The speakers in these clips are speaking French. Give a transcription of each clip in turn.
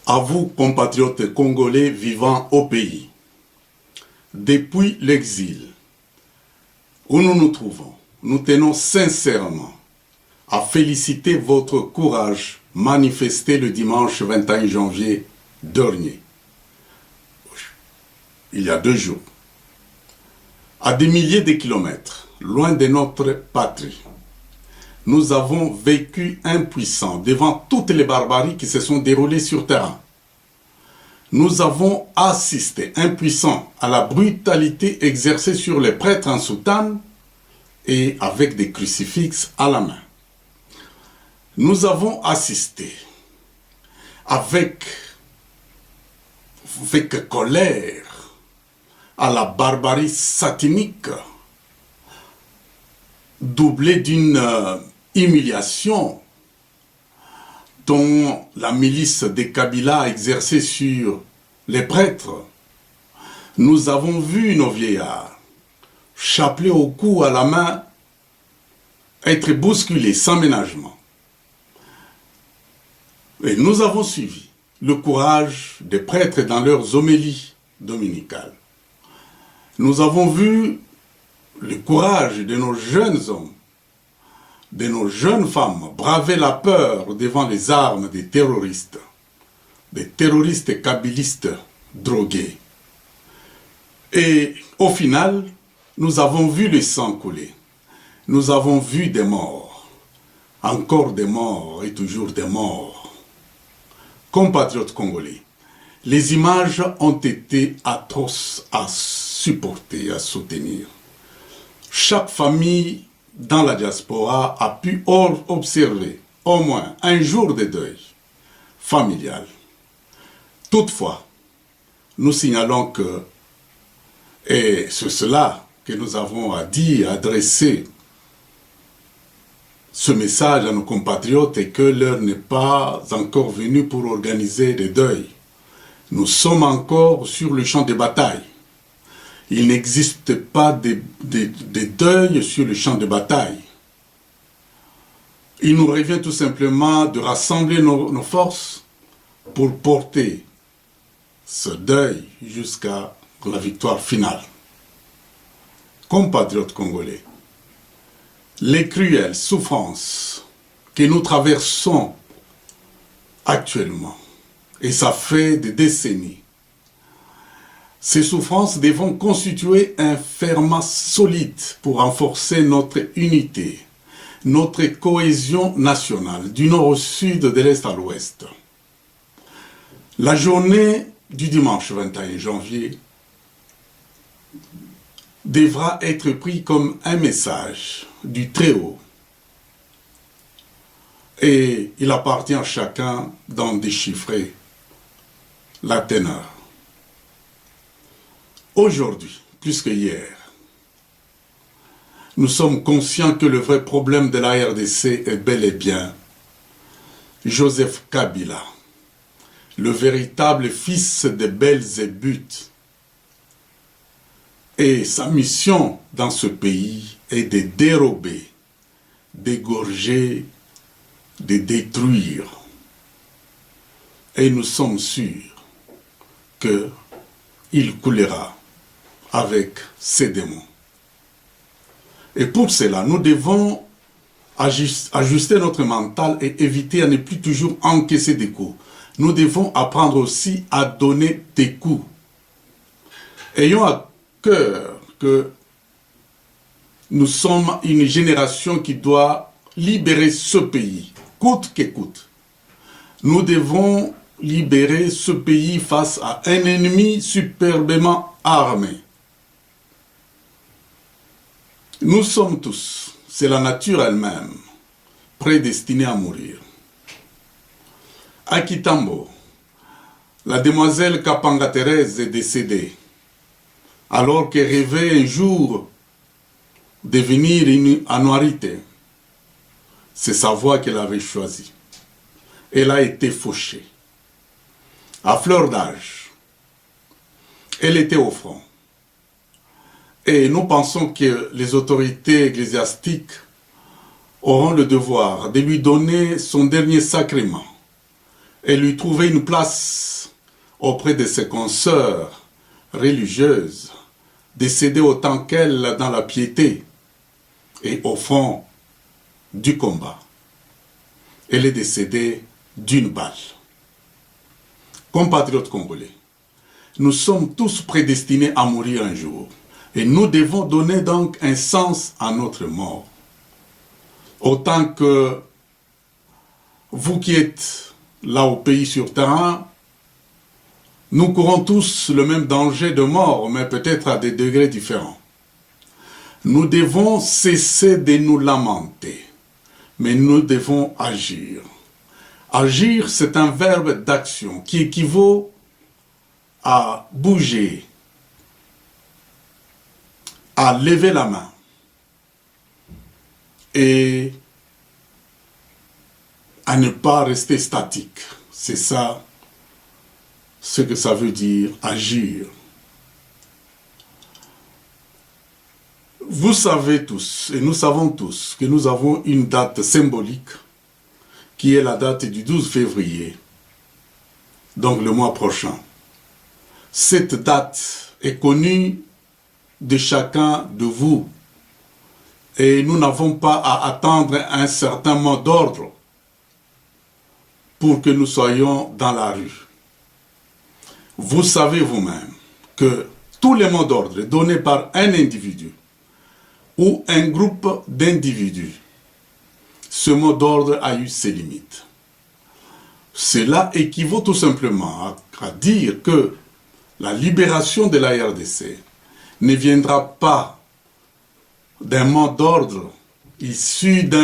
À vous, compatriotes congolais vivant au pays, depuis l'exil où nous nous trouvons, nous tenons sincèrement à féliciter votre courage manifesté le dimanche 21 janvier dernier, il y a 2 jours, à des milliers de kilomètres, loin de notre patrie. Nous avons vécu impuissants devant toutes les barbaries qui se sont déroulées sur terrain. Nous avons assisté impuissants à la brutalité exercée sur les prêtres en soutane et avec des crucifixes à la main. Nous avons assisté avec colère à la barbarie satanique, doublée d'une humiliation dont la milice des Kabila a exercé sur les prêtres. Nous avons vu nos vieillards, chapelets au cou, à la main, être bousculés sans ménagement. Et nous avons suivi le courage des prêtres dans leurs homélies dominicales. Nous avons vu le courage de nos jeunes hommes, de nos jeunes femmes, braver la peur devant les armes des terroristes kabylistes drogués. Et au final, nous avons vu le sang couler. Nous avons vu des morts, encore des morts et toujours des morts. Compatriotes congolais, les images ont été atroces à supporter, à soutenir. Chaque famille dans la diaspora a pu observer au moins un jour de deuil familial. Toutefois, nous signalons que, et c'est cela que nous avons à dire, adresser ce message à nos compatriotes, et que l'heure n'est pas encore venue pour organiser des deuils. Nous sommes encore sur le champ de bataille. Il n'existe pas de deuil sur le champ de bataille. Il nous revient tout simplement de rassembler nos forces pour porter ce deuil jusqu'à la victoire finale. Compatriotes congolais, les cruelles souffrances que nous traversons actuellement, et ça fait des décennies, ces souffrances devront constituer un ferment solide pour renforcer notre unité, notre cohésion nationale, du nord au sud, de l'est à l'ouest. La journée du dimanche 21 janvier devra être prise comme un message du Très-Haut. Et il appartient à chacun d'en déchiffrer la teneur. Aujourd'hui, plus que hier, nous sommes conscients que le vrai problème de la RDC est bel et bien Joseph Kabila, le véritable fils de Belzébuth. Et sa mission dans ce pays est de dérober, d'égorger, de détruire. Et nous sommes sûrs qu'il coulera avec ces démons. Et pour cela, nous devons ajuster notre mental et éviter à ne plus toujours encaisser des coups. Nous devons apprendre aussi à donner des coups. Ayons à cœur que nous sommes une génération qui doit libérer ce pays, coûte que coûte. Nous devons libérer ce pays face à un ennemi superbement armé. Nous sommes tous, c'est la nature elle-même, prédestinée à mourir. À Kitambo, la demoiselle Kapanga Thérèse est décédée, alors qu'elle rêvait un jour devenir une Anuarite. C'est sa voie qu'elle avait choisie. Elle a été fauchée. À fleur d'âge, elle était au front. Et nous pensons que les autorités ecclésiastiques auront le devoir de lui donner son dernier sacrement et lui trouver une place auprès de ses consoeurs religieuses, décédées autant qu'elles dans la piété et au front du combat. Elle est décédée d'une balle. Compatriotes congolais, nous sommes tous prédestinés à mourir un jour. Et nous devons donner donc un sens à notre mort. Autant que vous qui êtes là au pays sur terrain, nous courons tous le même danger de mort, mais peut-être à des degrés différents. Nous devons cesser de nous lamenter, mais nous devons agir. Agir, c'est un verbe d'action qui équivaut à bouger, à lever la main et à ne pas rester statique. C'est ça ce que ça veut dire, agir. Vous savez tous, et nous savons tous, que nous avons une date symbolique qui est la date du 12 février, donc le mois prochain. Cette date est connue de chacun de vous. Et nous n'avons pas à attendre un certain mot d'ordre pour que nous soyons dans la rue. Vous savez vous-même que tous les mots d'ordre donnés par un individu ou un groupe d'individus, ce mot d'ordre a eu ses limites. Cela équivaut tout simplement à dire que la libération de la RDC ne viendra pas d'un mot d'ordre issu de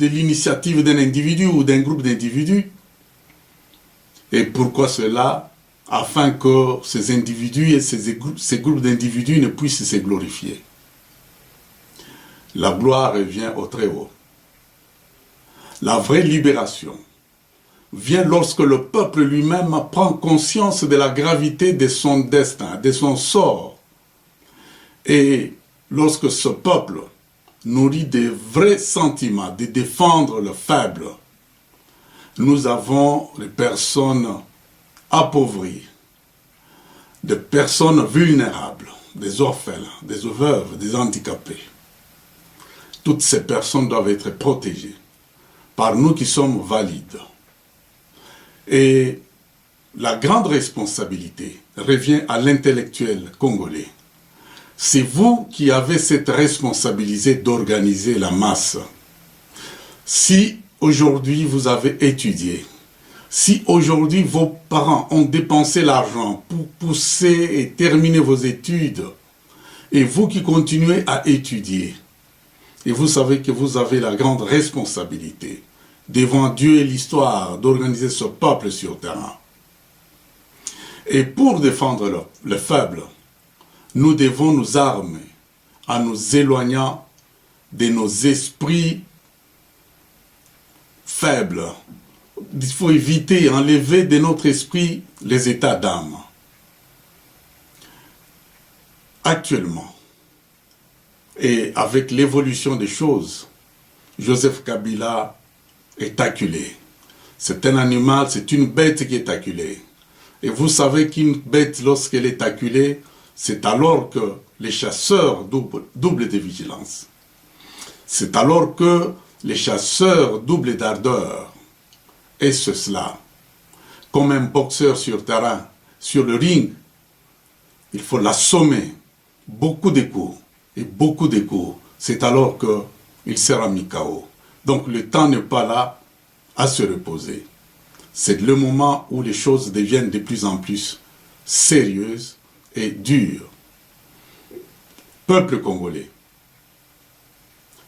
l'initiative d'un individu ou d'un groupe d'individus. Et pourquoi cela? Afin que ces individus et ces groupes d'individus ne puissent se glorifier. La gloire revient au Très-Haut. La vraie libération vient lorsque le peuple lui-même prend conscience de la gravité de son destin, de son sort. Et lorsque ce peuple nourrit des vrais sentiments de défendre le faible, nous avons les personnes appauvries, des personnes vulnérables, des orphelins, des veuves, des handicapés. Toutes ces personnes doivent être protégées par nous qui sommes valides. Et la grande responsabilité revient à l'intellectuel congolais. C'est vous qui avez cette responsabilité d'organiser la masse. Si aujourd'hui vous avez étudié, si aujourd'hui vos parents ont dépensé l'argent pour pousser et terminer vos études, et vous qui continuez à étudier, et vous savez que vous avez la grande responsabilité devant Dieu et l'histoire d'organiser ce peuple sur terrain. Et pour défendre le faible, nous devons nous armer en nous éloignant de nos esprits faibles. Il faut éviter, enlever de notre esprit les états d'âme. Actuellement, et avec l'évolution des choses, Joseph Kabila est acculé. C'est un animal, c'est une bête qui est acculée. Et vous savez qu'une bête, lorsqu'elle est acculée, c'est alors que les chasseurs doublent de vigilance. C'est alors que les chasseurs doublent d'ardeur. Et cela, comme un boxeur sur terrain, sur le ring, il faut l'assommer. Beaucoup de coups, et beaucoup de coups. C'est alors qu'il sera mis KO. Donc le temps n'est pas là à se reposer. C'est le moment où les choses deviennent de plus en plus sérieuses et dures. Peuple congolais,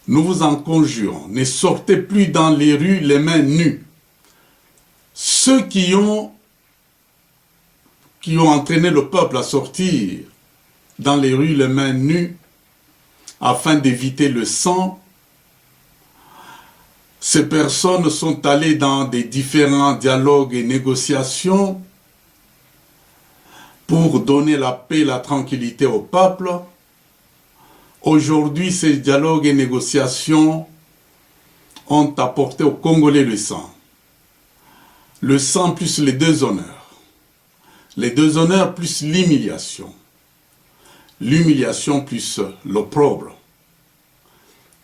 nous vous en conjurons, ne sortez plus dans les rues les mains nues. Ceux qui ont entraîné le peuple à sortir dans les rues les mains nues afin d'éviter le sang, ces personnes sont allées dans des différents dialogues et négociations pour donner la paix et la tranquillité au peuple, Aujourd'hui, ces dialogues et négociations ont apporté aux Congolais le sang. Le sang plus les deux honneurs. Les deux honneurs plus l'humiliation. L'humiliation plus l'opprobre.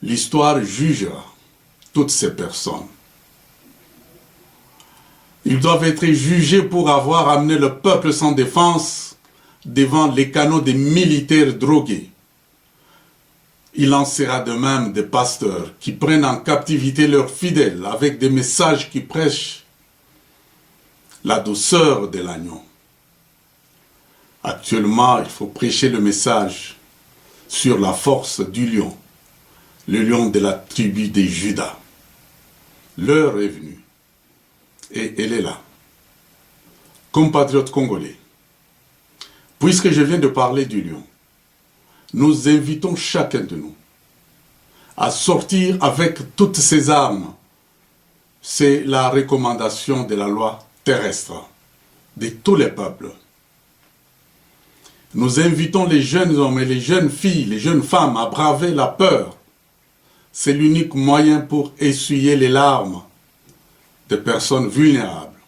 L'histoire jugera toutes ces personnes. Ils doivent être jugés pour avoir amené le peuple sans défense devant les canaux des militaires drogués. Il en sera de même des pasteurs qui prennent en captivité leurs fidèles avec des messages qui prêchent la douceur de l'agneau. Actuellement, il faut prêcher le message sur la force du lion, le lion de la tribu de Juda. L'heure est venue et elle est là. Compatriotes congolais, puisque je viens de parler du lion, nous invitons chacun de nous à sortir avec toutes ses armes. C'est la recommandation de la loi terrestre de tous les peuples. Nous invitons les jeunes hommes et les jeunes filles, les jeunes femmes à braver la peur. C'est l'unique moyen pour essuyer les larmes des personnes vulnérables.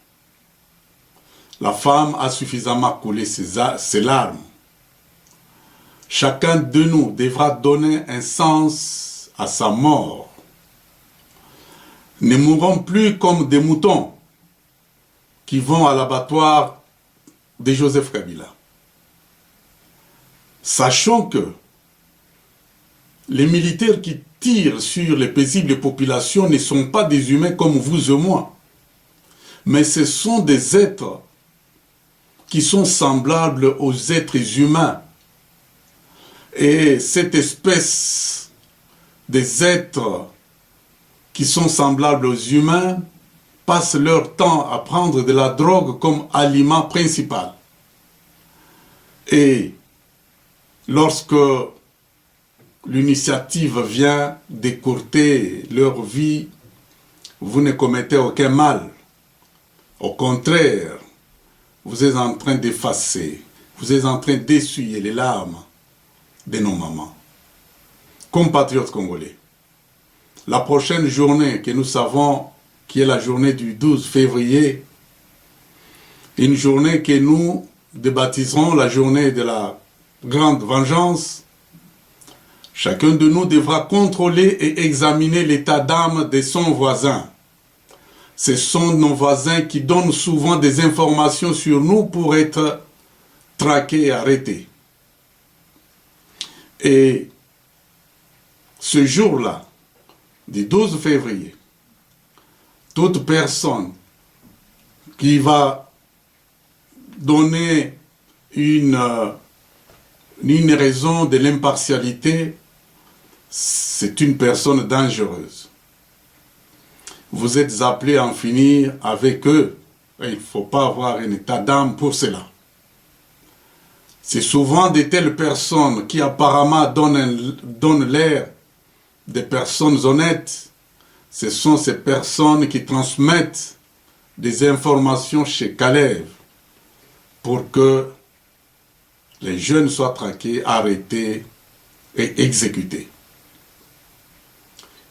La femme a suffisamment coulé ses larmes. Chacun de nous devra donner un sens à sa mort. Ne mourrons plus comme des moutons qui vont à l'abattoir de Joseph Kabila. Sachons que les militaires qui tirent sur les paisibles populations ne sont pas des humains comme vous et moi, mais ce sont des êtres qui sont semblables aux êtres humains. Et cette espèce des êtres qui sont semblables aux humains passent leur temps à prendre de la drogue comme aliment principal. Et lorsque l'initiative vient d'écourter leur vie, vous ne commettez aucun mal. Au contraire, vous êtes en train d'effacer, vous êtes en train d'essuyer les larmes de nos mamans. Compatriotes congolais, la prochaine journée que nous savons qui est la journée du 12 février, une journée que nous débaptiserons la journée de la grande vengeance, chacun de nous devra contrôler et examiner l'état d'âme de son voisin. Ce sont nos voisins qui donnent souvent des informations sur nous pour être traqués et arrêtés. Et ce jour-là, du 12 février, toute personne qui va donner une raison de l'impartialité, c'est une personne dangereuse. Vous êtes appelés à en finir avec eux. Et il ne faut pas avoir un état d'âme pour cela. C'est souvent de telles personnes qui apparemment donnent l'air des personnes honnêtes. Ce sont ces personnes qui transmettent des informations chez Kalev pour que les jeunes soient traqués, arrêtés et exécutés.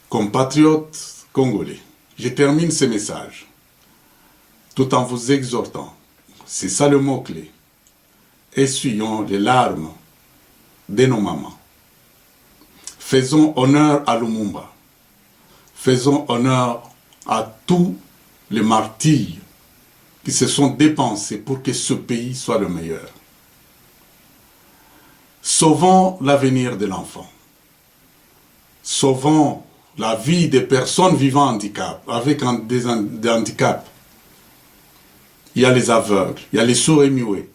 Compatriotes congolais, je termine ce message tout en vous exhortant. C'est ça le mot-clé. Essuyons les larmes de nos mamans. Faisons honneur à Lumumba. Faisons honneur à tous les martyrs qui se sont dépensés pour que ce pays soit le meilleur. Sauvons l'avenir de l'enfant. Sauvons la vie des personnes vivant avec des handicaps. Il y a les aveugles, il y a les sourds et muets.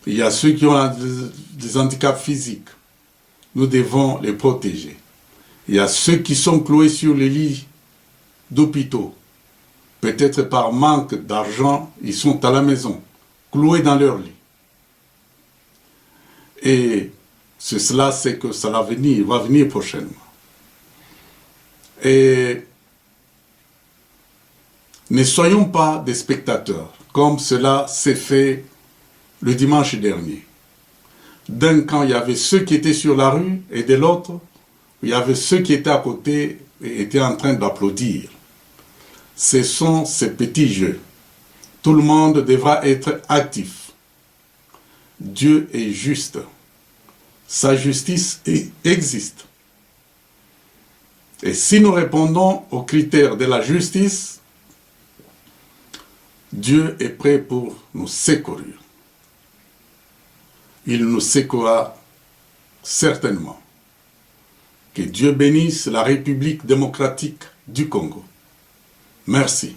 Il y a ceux qui ont des handicaps physiques. Nous devons les protéger. Il y a ceux qui sont cloués sur les lits d'hôpitaux. Peut-être par manque d'argent, ils sont à la maison, cloués dans leur lit. Et cela, c'est que ça va venir prochainement. Et ne soyons pas des spectateurs, comme cela s'est fait le dimanche dernier. D'un camp, il y avait ceux qui étaient sur la rue, et de l'autre, il y avait ceux qui étaient à côté et étaient en train d'applaudir. Ce sont ces petits jeux. Tout le monde devra être actif. Dieu est juste. Sa justice existe. Et si nous répondons aux critères de la justice, Dieu est prêt pour nous secourir. Il nous secourra certainement. Que Dieu bénisse la République démocratique du Congo. Merci.